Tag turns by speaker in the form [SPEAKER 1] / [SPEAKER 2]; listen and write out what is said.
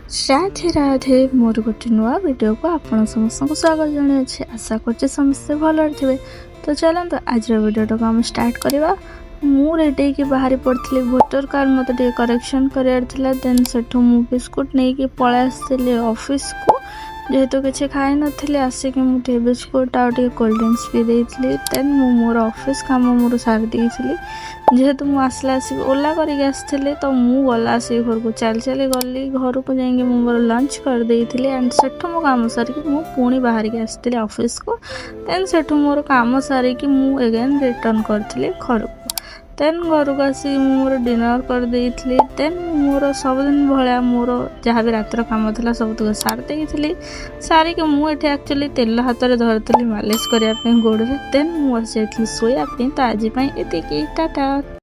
[SPEAKER 1] राधे राधे मोर गोटे नुआ वीडियो को आपण समस्त को स्वागत जनाई। आशा कर समस्ते भल थे। तो चलते आज वीडियो को आम स्टार्ट करवा। मु रेडी की बाहरी पड़ी भोटर कार्ड मत करेक्शन करार देन से बिस्कुट नहीं कि पलै आसती ऑफिस को जेहेतु किसी खाई नी आसिक मुझे बिस्कुट आगे कोल्ड ड्रिंक्स पी देती। देन मोर ऑफिस काम मोर सारी देती जेहेतु मुझे आसला आसिक ओला करके तो मु गला आसिक घर को चल चली गली घर को जाइए मोर लंच कर देती एंड सेठू मो काम सारिक मु पुणी बाहर के आसती ऑफिस को। देन सेठू मोर काम सारिक मु एगेन रिटर्न करी घर को। देन घर को आसी मोर डिनर कर देती। देन मोर सबदिन भाया मोर जहाँ भी रातर कम था सब तक सार देती सारिक मुझे एक्चुअली तेल हाथ में धरती मालिश करने गोड़ में। देन मुझे शोवाई तो आज ये टाटा।